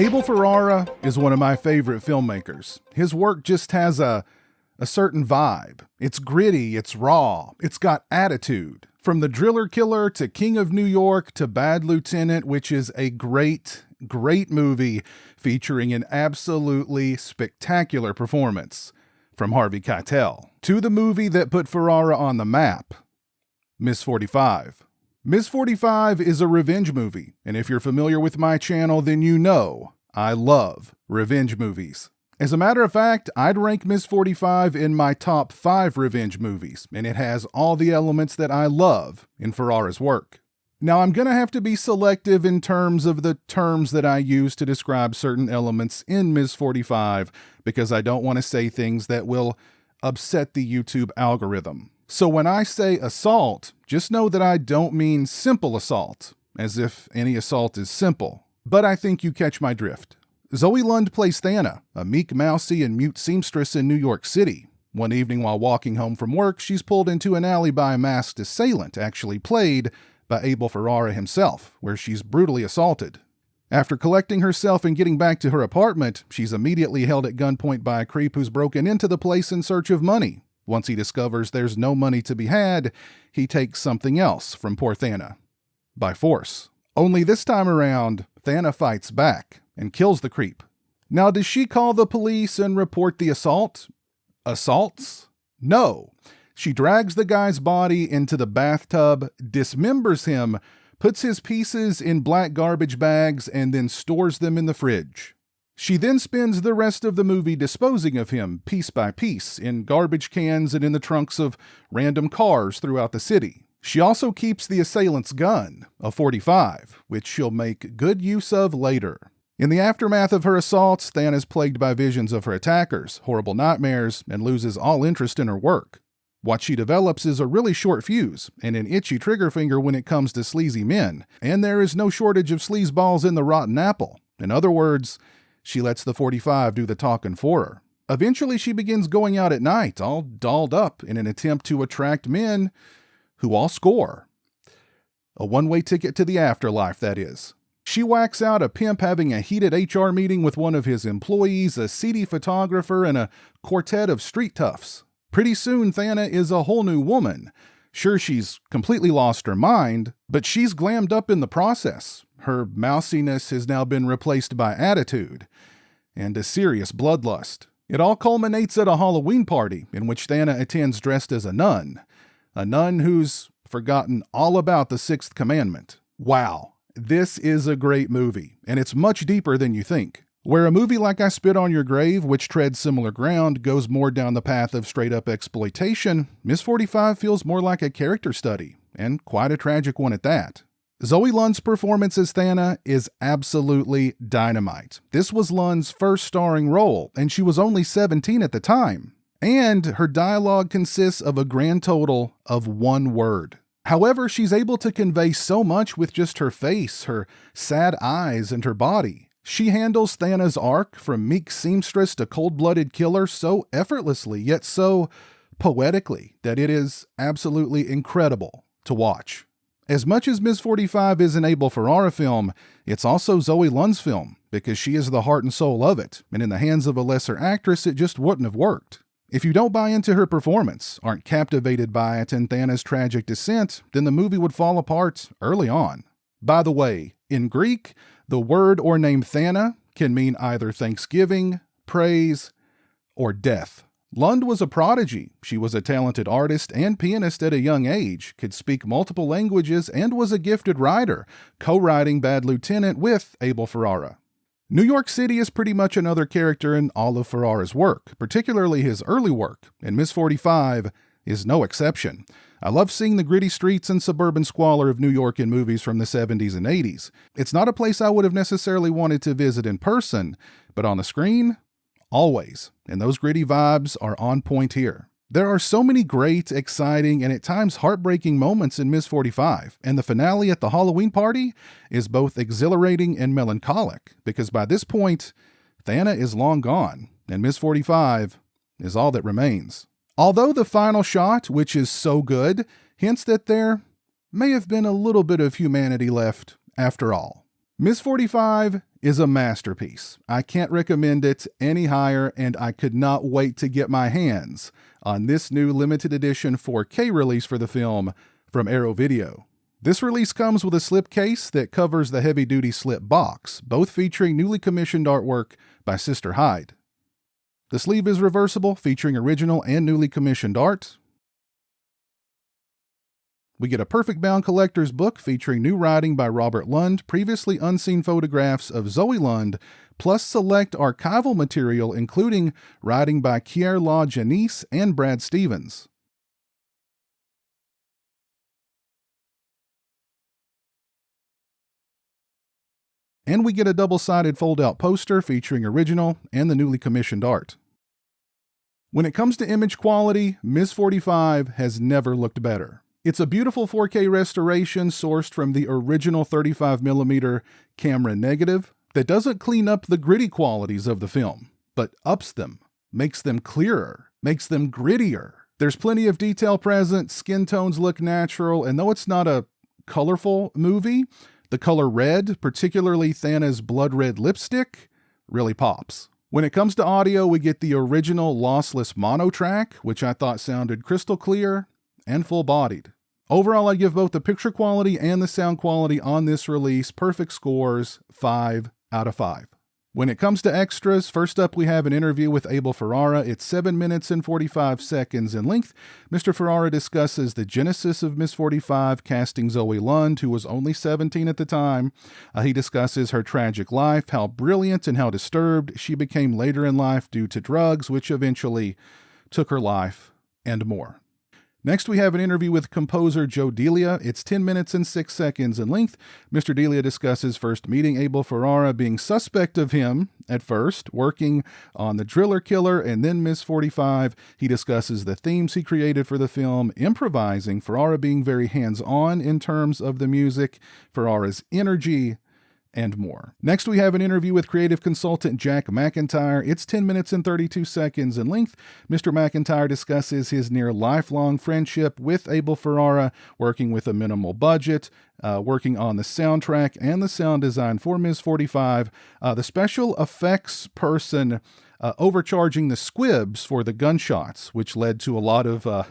Abel Ferrara is one of my favorite filmmakers. His work just has a certain vibe. It's gritty, it's raw, it's got attitude. From The Driller Killer to King of New York to Bad Lieutenant, which is a great movie featuring an absolutely spectacular performance from Harvey Keitel, to the movie that put Ferrara on the map, Miss 45. Miss 45 is a revenge movie, and if you're familiar with my channel, then you know I love revenge movies. As a matter of fact, I'd rank Miss 45 in my top 5 revenge movies, and it has all the elements that I love in Ferrara's work. Now, I'm going to have to be selective in terms of the terms that I use to describe certain elements in Miss 45, because I don't want to say things that will upset the YouTube algorithm. So when I say assault, just know that I don't mean simple assault, as if any assault is simple. But I think you catch my drift. Zoe Lund plays Thana, a meek, mousy, and mute seamstress in New York City. One evening while walking home from work, she's pulled into an alley by a masked assailant, actually played by Abel Ferrara himself, where she's brutally assaulted. After collecting herself and getting back to her apartment, she's immediately held at gunpoint by a creep who's broken into the place in search of money. Once he discovers there's no money to be had, he takes something else from poor Thana. By force. Only this time around, Thana fights back and kills the creep. Now, does she call the police and report the assault? Assaults? No. She drags the guy's body into the bathtub, dismembers him, puts his pieces in black garbage bags, and then stores them in the fridge. She then spends the rest of the movie disposing of him piece by piece in garbage cans and in the trunks of random cars throughout the city. She also keeps the assailant's gun, a .45, which she'll make good use of later. In the aftermath of her assaults, Thana is plagued by visions of her attackers, horrible nightmares, and loses all interest in her work. What she develops is a really short fuse and an itchy trigger finger when it comes to sleazy men, and there is no shortage of sleazeballs in the rotten apple. In other words, she lets the .45 do the talking for her. Eventually, she begins going out at night, all dolled up, in an attempt to attract men who all score. A one-way ticket to the afterlife, that is. She whacks out a pimp having a heated HR meeting with one of his employees, a seedy photographer, and a quartet of street toughs. Pretty soon, Thana is a whole new woman. Sure, she's completely lost her mind, but she's glammed up in the process. Her mousiness has now been replaced by attitude and a serious bloodlust. It all culminates at a Halloween party in which Thana attends dressed as a nun who's forgotten all about the 6th commandment. Wow, this is a great movie, and it's much deeper than you think. Where a movie like I Spit on Your Grave, which treads similar ground, goes more down the path of straight-up exploitation, Miss 45 feels more like a character study, and quite a tragic one at that. Zoe Lund's performance as Thana is absolutely dynamite. This was Lund's first starring role, and she was only 17 at the time. And her dialogue consists of a grand total of 1 word. However, she's able to convey so much with just her face, her sad eyes, and her body. She handles Thana's arc from meek seamstress to cold-blooded killer so effortlessly, yet so poetically, that it is absolutely incredible to watch. As much as Miss 45 is an Abel Ferrara film, it's also Zoe Lund's film, because she is the heart and soul of it, and in the hands of a lesser actress, it just wouldn't have worked. If you don't buy into her performance, aren't captivated by it and Thana's tragic descent, then the movie would fall apart early on. By the way, in Greek, the word or name Thana can mean either thanksgiving, praise, or death. Lund was a prodigy. She was a talented artist and pianist at a young age, could speak multiple languages, and was a gifted writer, co-writing Bad Lieutenant with Abel Ferrara. New York City is pretty much another character in all of Ferrara's work, particularly his early work, and Miss 45 is no exception. I love seeing the gritty streets and suburban squalor of New York in movies from the 70s and 80s. It's not a place I would have necessarily wanted to visit in person, but on the screen, always. And those gritty vibes are on point here. There are so many great, exciting, and at times heartbreaking moments in Miss 45, and the finale at the Halloween party is both exhilarating and melancholic, because by this point, Thana is long gone, and Miss 45 is all that remains. Although the final shot, which is so good, hints that there may have been a little bit of humanity left after all. Ms. 45 is a masterpiece. I can't recommend it any higher, and I could not wait to get my hands on this new limited edition 4K release for the film from Arrow Video. This release comes with a slipcase that covers the heavy-duty slip box, both featuring newly commissioned artwork by Sister Hyde. The sleeve is reversible, featuring original and newly commissioned art. We get a perfect bound collector's book featuring new writing by Robert Lund, previously unseen photographs of Zoe Lund, plus select archival material including writing by Kier La Janice and Brad Stevens. And we get a double-sided fold-out poster featuring original and the newly commissioned art. When it comes to image quality, Ms. 45 has never looked better. It's a beautiful 4K restoration sourced from the original 35mm camera negative that doesn't clean up the gritty qualities of the film, but ups them, makes them clearer, makes them grittier. There's plenty of detail present, skin tones look natural, and though it's not a colorful movie, the color red, particularly Thana's blood red lipstick, really pops. When it comes to audio, we get the original lossless mono track, which I thought sounded crystal clear and full-bodied. Overall, I give both the picture quality and the sound quality on this release perfect scores, 5 out of 5. When it comes to extras, first up we have an interview with Abel Ferrara. It's 7 minutes and 45 seconds in length. Mr. Ferrara discusses the genesis of Ms. 45, casting Zoe Lund, who was only 17 at the time. He discusses her tragic life, how brilliant and how disturbed she became later in life due to drugs, which eventually took her life, and more. Next, we have an interview with composer Joe Delia. It's 10 minutes and 6 seconds in length. Mr. Delia discusses first meeting Abel Ferrara, being suspect of him at first, working on The Driller Killer, and then Ms. 45. He discusses the themes he created for the film, improvising, Ferrara being very hands-on in terms of the music, Ferrara's energy, and more. Next, we have an interview with creative consultant Jack McIntyre. It's 10 minutes and 32 seconds in length. Mr. McIntyre discusses his near lifelong friendship with Abel Ferrara, working with a minimal budget, working on the soundtrack and the sound design for Ms. 45. The special effects person overcharging the squibs for the gunshots, which led to a lot of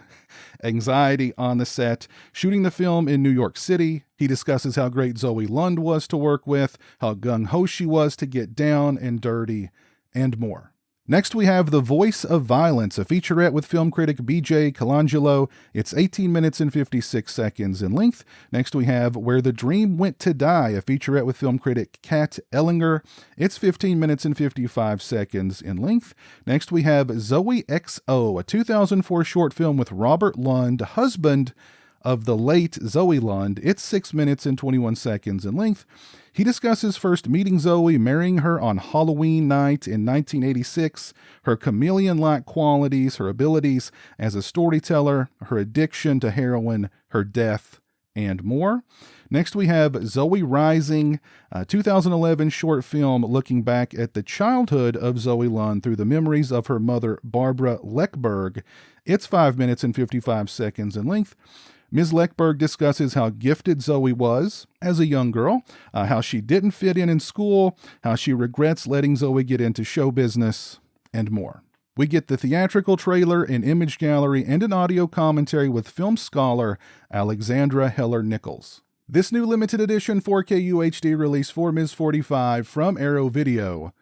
anxiety on the set. Shooting the film in New York City, he discusses how great Zoe Lund was to work with, how gung-ho she was to get down and dirty, and more. Next, we have The Voice of Violence, a featurette with film critic BJ Colangelo. It's 18 minutes and 56 seconds in length. Next, we have Where the Dream Went to Die, a featurette with film critic Kat Ellinger. It's 15 minutes and 55 seconds in length. Next, we have Zoe XO, a 2004 short film with Robert Lund, husband of the late Zoe Lund. It's 6 minutes and 21 seconds in length. He discusses first meeting Zoe, marrying her on Halloween night in 1986, her chameleon-like qualities, her abilities as a storyteller, her addiction to heroin, her death, and more. Next, we have Zoe Rising, a 2011 short film looking back at the childhood of Zoe Lund through the memories of her mother, Barbara Leckberg. It's 5 minutes and 55 seconds in length. Ms. Leckberg discusses how gifted Zoe was as a young girl, how she didn't fit in school, how she regrets letting Zoe get into show business, and more. We get the theatrical trailer, an image gallery, and an audio commentary with film scholar Alexandra Heller-Nichols. This new limited edition 4K UHD release for Ms. 45 from Arrow Video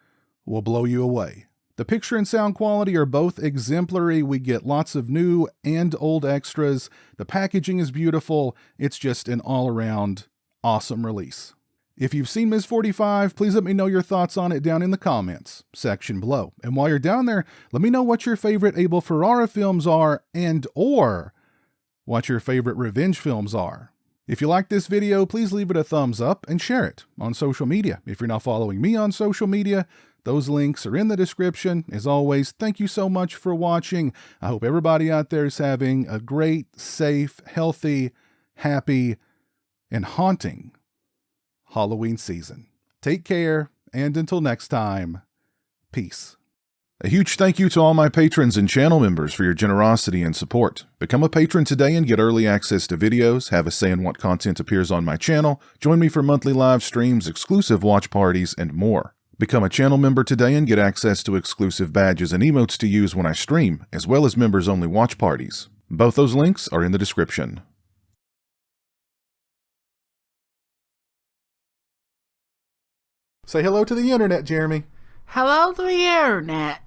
will blow you away. The picture and sound quality are both exemplary. We get lots of new and old extras. The packaging is beautiful. It's just an all-around awesome release. If you've seen Ms. 45, please let me know your thoughts on it down in the comments section below. And while you're down there, let me know what your favorite Abel Ferrara films are or what your favorite revenge films are. If you like this video, please leave it a thumbs up and share it on social media. If you're not following me on social media, those links are in the description. As always, thank you so much for watching. I hope everybody out there is having a great, safe, healthy, happy, and haunting Halloween season. Take care, and until next time, peace. A huge thank you to all my patrons and channel members for your generosity and support. Become a patron today and get early access to videos, have a say in what content appears on my channel, join me for monthly live streams, exclusive watch parties, and more. Become a channel member today and get access to exclusive badges and emotes to use when I stream, as well as members-only watch parties. Both those links are in the description. Say hello to the internet, Jeremy. Hello to the internet.